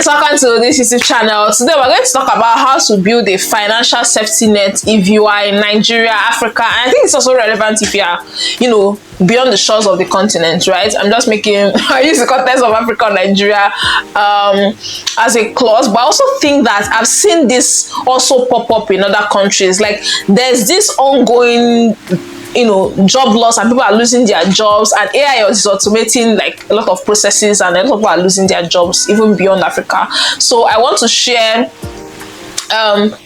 Guys, welcome to this YouTube channel. Today we're going to talk about how to build a financial safety net if you are in Nigeria, Africa, and I think it's also relevant if you are, beyond the shores of the continent, right? I'm just I use the context of Africa and Nigeria as a clause, but I also think that I've seen this also pop up in other countries. Like there's this ongoing job loss, and people are losing their jobs, and AI is automating like a lot of processes, and a lot of people are losing their jobs even beyond Africa. So I want to share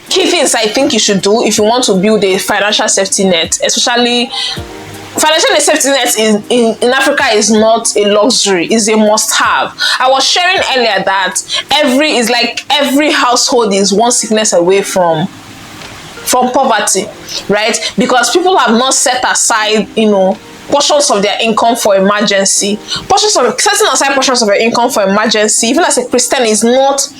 key things I think you should do if you want to build a financial safety net. Especially financial safety net in Africa is not a luxury, it's a must-have. I was sharing earlier that every household is one sickness away from poverty, right? Because people have not set aside, portions of their income for emergency. Setting aside portions of your income for emergency, even as a Christian, is not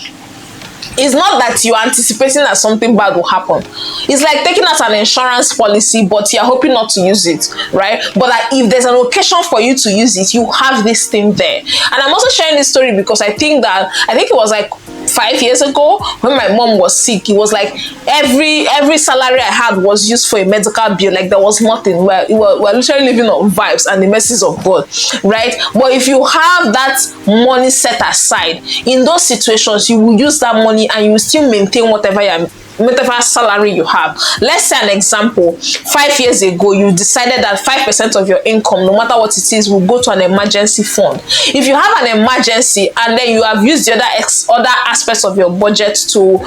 that you're anticipating that something bad will happen. It's like taking out an insurance policy, but you're hoping not to use it, right? But that if there's an occasion for you to use it, you have this thing there. And I'm also sharing this story because I think it was like 5 years ago when my mom was sick. It was like every salary I had was used for a medical bill. Like there was nothing. We're literally living on vibes and the mercies of God, right? But if you have that money set aside, in those situations you will use that money and you will still maintain whatever salary you have. Let's say an example, 5 years ago you decided that 5% of your income, no matter what it is, will go to an emergency fund. If you have an emergency and then you have used the other aspects of your budget to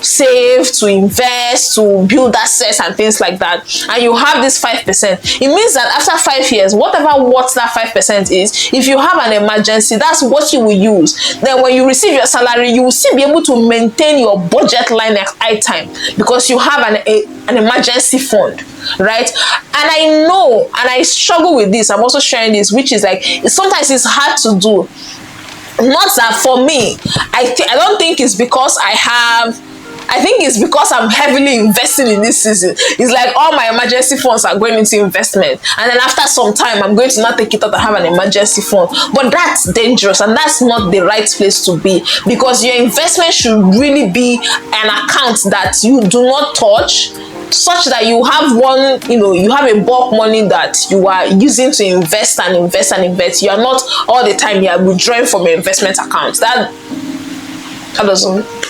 save, to invest, to build assets and things like that, and you have this 5%, it means that after 5 years, what that 5% is, if you have an emergency, that's what you will use. Then when you receive your salary, you will still be able to maintain your budget line time because you have an emergency fund, right? And I know, and I struggle with this, I'm also sharing this, which is like sometimes it's hard to do. Not that for me, I don't think it's because I think it's because I'm heavily investing in this season. It's like all my emergency funds are going into investment, and then after some time I'm going to not take it out and have an emergency fund. But that's dangerous, and that's not the right place to be, because your investment should really be an account that you do not touch, such that you have you have a bulk money that you are using to invest and invest and invest. You are not all the time you are withdrawing from your investment account.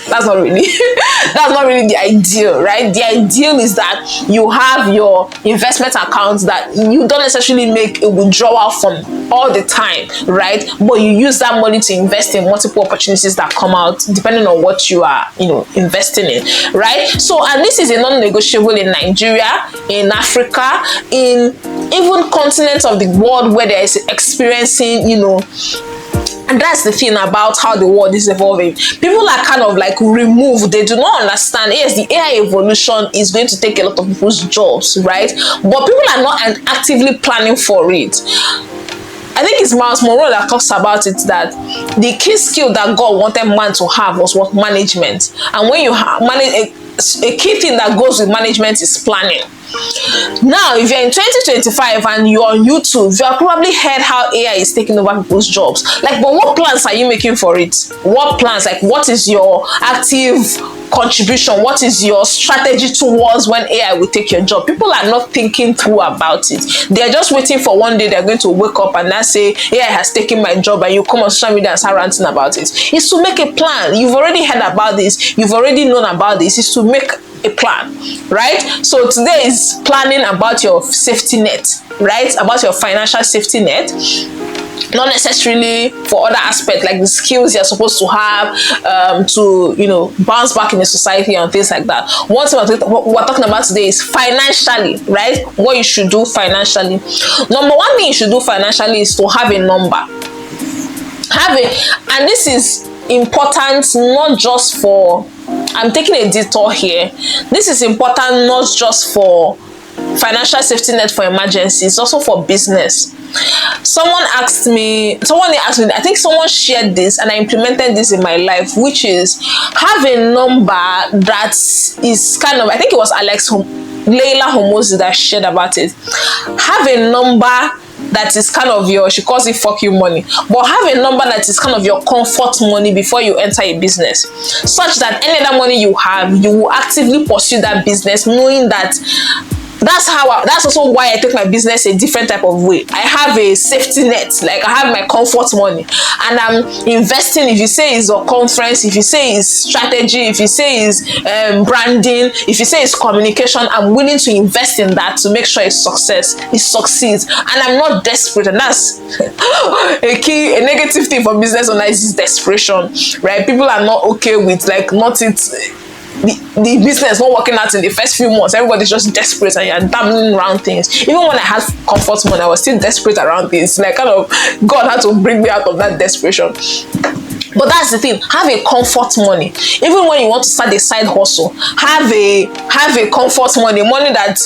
That's not really the ideal, right? The ideal is that you have your investment accounts that you don't necessarily make a withdrawal from all the time, right? But you use that money to invest in multiple opportunities that come out depending on what you are investing in, right? So, and this is a non-negotiable in Nigeria, in Africa, in even continents of the world where there is experiencing and that's the thing about how the world is evolving. People are kind of like removed. They do not understand. Yes, the AI evolution is going to take a lot of people's jobs, right? But people are not actively planning for it. I think it's Miles Monroe that talks about it, that the key skill that God wanted man to have was what? Management. And when you manage, a key thing that goes with management is planning. Now, if you're in 2025 and you're on YouTube, you have probably heard how AI is taking over people's jobs. Like, but what plans are you making for it? What plans? Like, what is your active contribution? What is your strategy towards when AI will take your job? People are not thinking through about it. They're just waiting for one day they're going to wake up and then say, AI has taken my job, and you come on social media and start ranting about it. It's to make a plan. You've already heard about this. You've already known about this. It's to make a plan, right? So today is planning about your safety net, right? About your financial safety net. Not necessarily for other aspects like the skills you're supposed to have to bounce back in the society and things like that. What we're talking about today is financially, right? What you should do financially. Number one thing you should do financially is to have a number. And this is important not just for, I'm taking a detour here. This is important not just for financial safety net for emergencies, also for business. Someone asked me, I think someone shared this and I implemented this in my life, which is have a number that is kind of, I think it was Leila Homozi that shared about it. Have a number that is kind of your, she calls it fuck you money, but have a number that is kind of your comfort money before you enter a business, such that any other money you have, you will actively pursue that business, knowing that that's also why I take my business a different type of way. I have a safety net, like I have my comfort money, and I'm investing. If you say it's a conference, if you say it's strategy, if you say it's branding, if you say it's communication, I'm willing to invest in that to make sure it succeeds, and I'm not desperate. And that's a negative thing for business owners is desperation, right? People are not okay with like the business not working out in the first few months. Everybody's just desperate and you're dabbling around things. Even when I had comfort money, I was still desperate around things. Like kind of God had to bring me out of that desperation. But that's the thing, have a comfort money. Even when you want to start a side hustle, have a comfort money that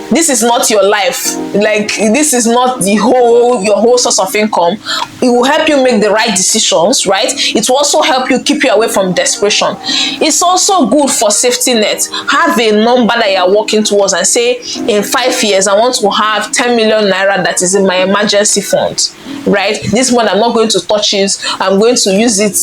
this is not your life, like this is not your whole source of income. It will help you make the right decisions, right? It will also help you keep you away from desperation. It's also good for safety net. Have a number that you are working towards and say, in 5 years I want to have 10 million naira that is in my emergency fund, right? This month I'm not going to touch it. I'm going to use it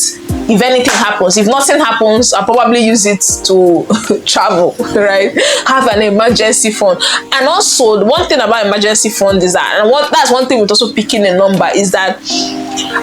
if anything happens. If nothing happens, I'll probably use it to travel, right? Have an emergency fund. And also, one thing about emergency fund is that, and that's one thing with also picking a number, is that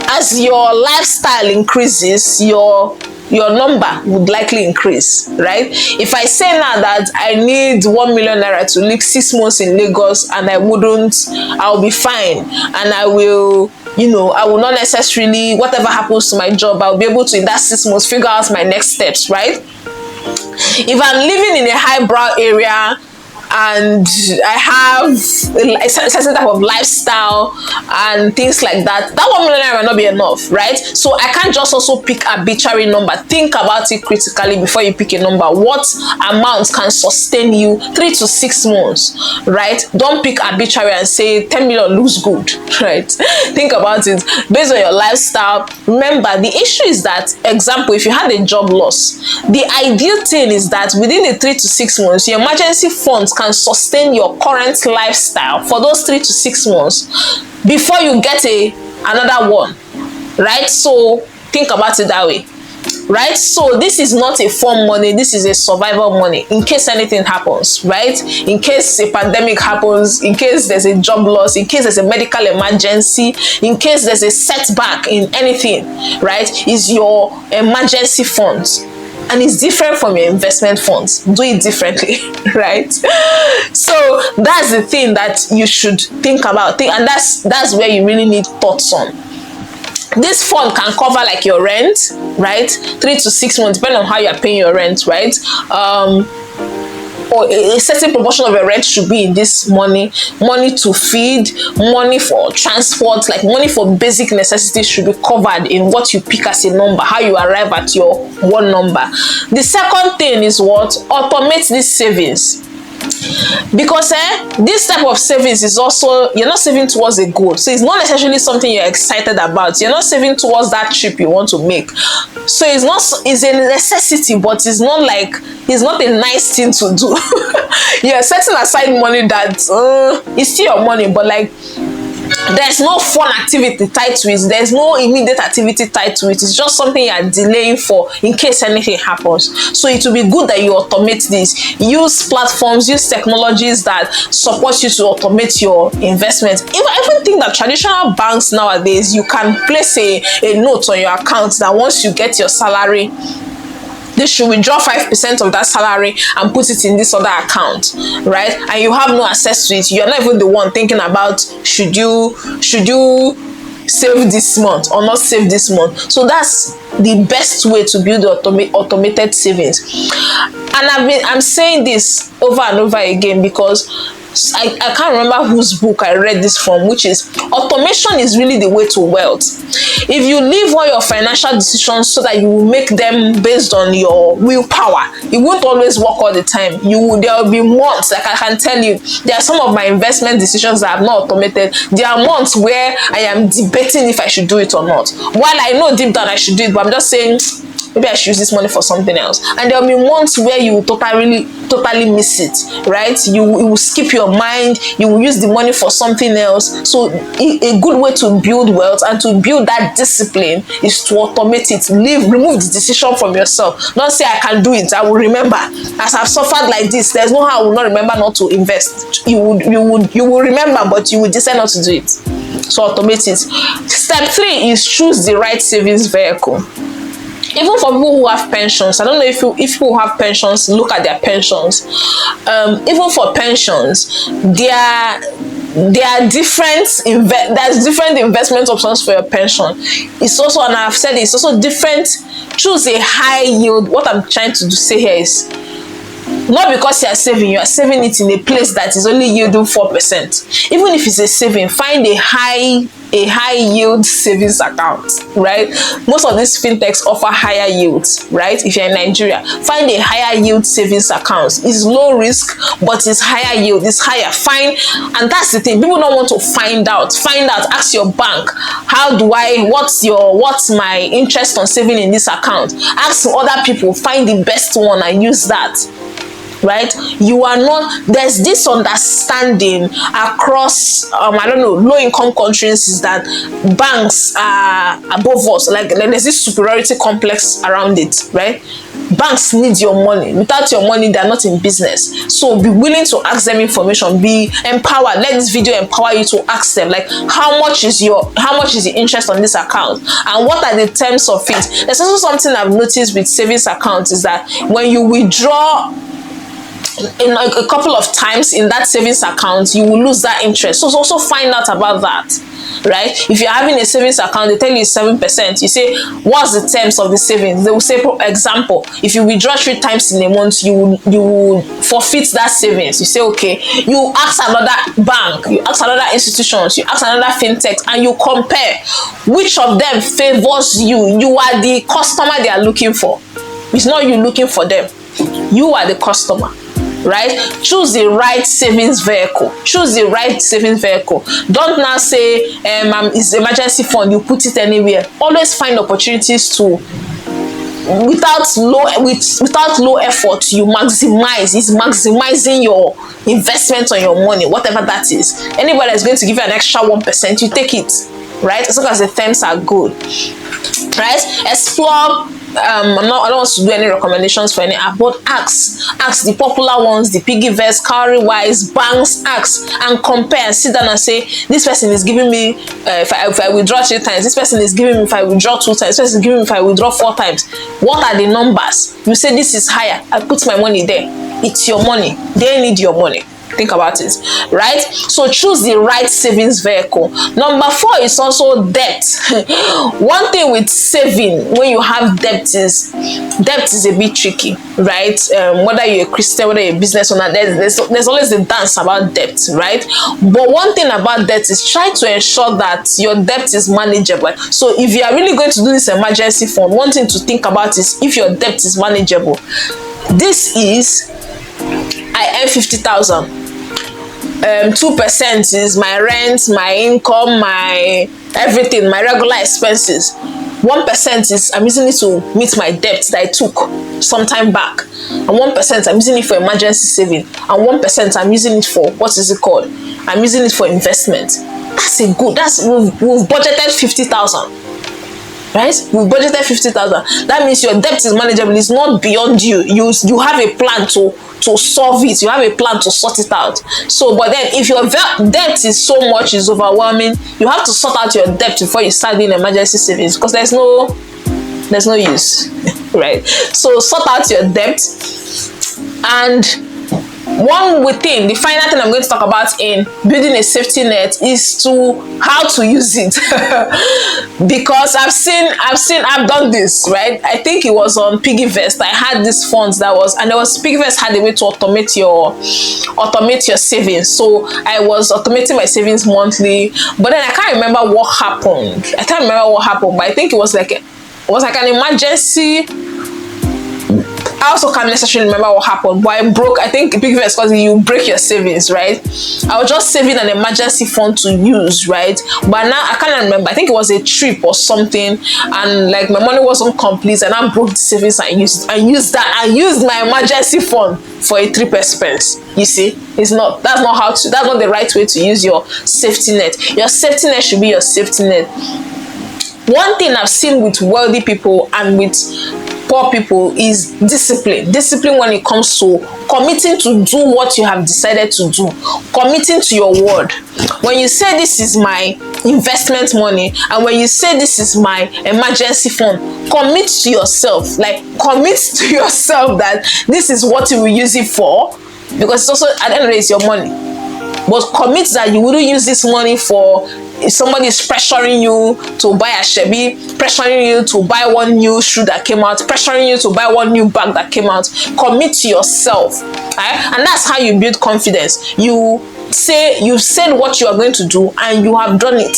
as your lifestyle increases, your number would likely increase, right? If I say now that I need 1 million naira to live 6 months in Lagos and I'll be fine, and I will not necessarily, whatever happens to my job, I'll be able to in that 6 months figure out my next steps, right? If I'm living in a highbrow area and I have a certain type of lifestyle and things like that, that 1 million naira might not be enough, right? So I can't just also pick an arbitrary number. Think about it critically before you pick a number. What amount can sustain you 3 to 6 months, right? Don't pick arbitrary and say 10 million looks good, right? Think about it based on your lifestyle. Remember, the issue is that, example, if you had a job loss, the ideal thing is that within the 3 to 6 months, your emergency funds can sustain your current lifestyle for those 3 to 6 months before you get another one, right? So think about it that way, right? So this is not a fun money, this is a survival money in case anything happens, right? In case a pandemic happens, in case there's a job loss, in case there's a medical emergency, in case there's a setback in anything, right? Is your emergency funds. And it's different from your investment funds. Do it differently, right? So that's the thing that you should think about, and that's where you really need thoughts on. This fund can cover like your rent, right? 3 to 6 months, depending on how you're paying your rent, right? Or a certain proportion of your rent should be in this money to feed, money for transport, like money for basic necessities should be covered in what you pick as a number, how you arrive at your one number. The second thing is what? Automate these savings. Because this type of savings is also, you're not saving towards a goal, so it's not necessarily something you're excited about. You're not saving towards that trip you want to make, so it's a necessity, but it's not a nice thing to do. You're setting aside money that it's still your money, but like there's no fun activity tied to it, there's no immediate activity tied to it. It's just something you're delaying for in case anything happens. So it will be good that you automate this. Use platforms, use technologies that support you to automate your investments. I even think that traditional banks nowadays, you can place a note on your account that once you get your salary, they should withdraw 5% of that salary and put it in this other account, right? And you have no access to it. You're not even the one thinking about should you save this month or not save this month. So that's the best way to build automated savings. And I'm saying this over and over again because I can't remember whose book I read this from, which is automation is really the way to wealth. If you leave all your financial decisions so that you will make them based on your willpower, it won't always work all the time. There will be months, like I can tell you, there are some of my investment decisions that I have not automated. There are months where I am debating if I should do it or not. While I know deep down I should do it, but I'm just saying, maybe I should use this money for something else. And there will be months where you totally miss it, right? It will skip you your mind, you will use the money for something else. So a good way to build wealth and to build that discipline is to automate it. Remove the decision from yourself. Don't say I can do it, I will remember. As I've suffered like this, there's no how I will not remember not to invest. You will remember, but you will decide not to do it. So automate it. Step 3 is choose the right savings vehicle. Even for people who have pensions, I don't know if people have pensions, look at their pensions. Even for pensions, there are different there's different investment options for your pension. It's also, and I've said it's also different. Choose a high yield. What I'm trying to say here is, not because you are saving it in a place that is only yielding 4%. Even if it's a saving, find a high yield savings account, right? Most of these fintechs offer higher yields, right? If you're in Nigeria, find a higher yield savings account. It's low risk, but it's higher yield, it's higher. And that's the thing, people don't want to find out. Ask your bank, what's my interest on saving in this account? Ask other people, find the best one and use that. Right? There's this understanding across low-income countries, is that banks are above us. Like there's this superiority complex around it, right? Banks need your money. Without your money, they're not in business. So be willing to ask them information. Be empowered. Let this video empower you to ask them, like, how much is the interest on this account, and what are the terms of it? There's also something I've noticed with savings accounts, is that when you withdraw in a couple of times in that savings account, you will lose that interest. So also find out about that, right? If you're having a savings account, they tell you 7%. You say, what's the terms of the savings? They will say, for example, if you withdraw 3 times in a month, you will forfeit that savings. You say, okay. You ask another bank, you ask another institutions, you ask another fintech, and you compare which of them favors you. You are the customer they are looking for. It's not you looking for them. You are the customer. Right? Choose the right savings vehicle. Don't now say it's emergency fund, you put it anywhere. Always find opportunities to, without low effort, you maximize. It's maximizing your investment on your money, whatever that is. Anybody that's going to give you an extra 1%, you take it, right? As long as the terms are good, right? Explore. I don't want to do any recommendations for any app, but ask the popular ones, the Piggyverse, Cowrywise, banks. Ask and compare and sit down and say, this person is giving me if I withdraw 3 times, this person is giving me if I withdraw 2 times, this person is giving me if I withdraw 4 times. What are the numbers? You say this is higher, I put my money there. It's your money. They need your money. Think about it, right? So choose the right savings vehicle. Number 4 is also debt. One thing with saving, when you have debt is a bit tricky, right? Whether you're a Christian, whether you're a business owner, there's always a dance about debt, right? But one thing about debt is try to ensure that your debt is manageable. So if you are really going to do this emergency fund, one thing to think about is if your debt is manageable. This is, I earn 50,000. 2% is my rent, my income, my everything, my regular expenses. 1% is I'm using it to meet my debt that I took some time back, and 1% I'm using it for emergency saving, and 1% I'm using it for, what is it called? I'm using it for investment. We've budgeted 50,000. Right? We budgeted 50,000. That means your debt is manageable. It's not beyond you. You have a plan to solve it. You have a plan to sort it out. So, but then if your debt is so much, is overwhelming, you have to sort out your debt before you start doing emergency savings, because there's no use, right? So sort out your debt. And the final thing I'm going to talk about in building a safety net is how to use it. Because I've done this, right? I think it was on Piggyverse. I had this funds Piggyverse had a way to automate your savings. So I was automating my savings monthly, but then I can't remember what happened. But I think it was like an emergency. I also can't necessarily remember what happened, but I think big first because you break your savings, right? I was just saving an emergency fund to use, right? But now I can't remember. I think it was a trip or something, and like my money wasn't complete, and I broke the savings and used my emergency fund for a trip expense. You see, that's not the right way to use your safety net. Your safety net should be your safety net. One thing I've seen with wealthy people and with poor people is discipline when it comes to committing to do what you have decided to do, committing to your word. When you say this is my investment money, and when you say this is my emergency fund, commit to yourself, like commit to yourself that this is what you will use it for, because it's also at the end of the day it's your money. But commit that you wouldn't use this money for if somebody is pressuring you to buy a Chevy, pressuring you to buy one new shoe that came out, pressuring you to buy one new bag that came out. Commit to yourself, right? And that's how you build confidence. You've said what you are going to do and you have done it.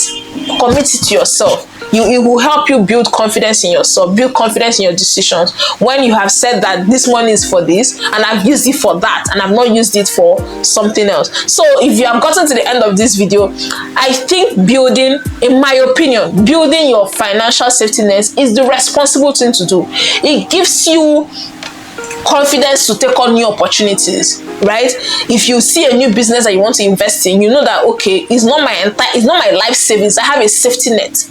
Commit it to yourself. It will help you build confidence in yourself, build confidence in your decisions. When you have said that this money is for this and I've used it for that and I've not used it for something else. So if you have gotten to the end of this video, I think in my opinion, building your financial safety net is the responsible thing to do. It gives you confidence to take on new opportunities, right? If you see a new business that you want to invest in, you know that okay, it's not my life savings. I have a safety net.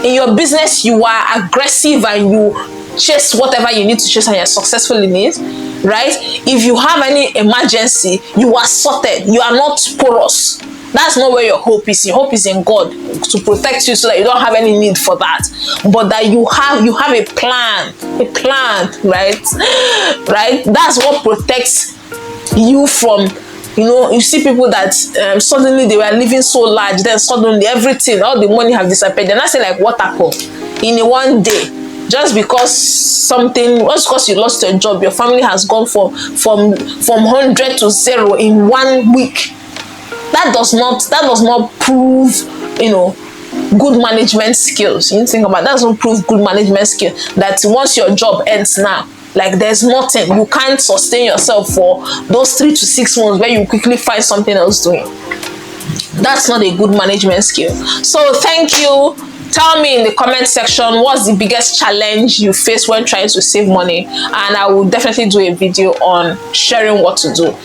In your business, you are aggressive and you chase whatever you need to chase and you're successful in it, right? If you have any emergency, you are sorted. You are not porous. That's not where your hope is. Your hope is in God to protect you so that you don't have any need for that. But that you have a plan, right? That's what protects you from, you see people that suddenly they were living so large, then suddenly everything, all the money have disappeared. They're not saying like what happened in one day. Just because you lost your job, your family has gone from 100 to 0 in 1 week. That does not prove, good management skills. You think about that, doesn't prove good management skill. That once your job ends now, like there's nothing, you can't sustain yourself for those 3 to 6 months where you quickly find something else doing. That's not a good management skill. So thank you. Tell me in the comment section what's the biggest challenge you face when trying to save money, and I will definitely do a video on sharing what to do.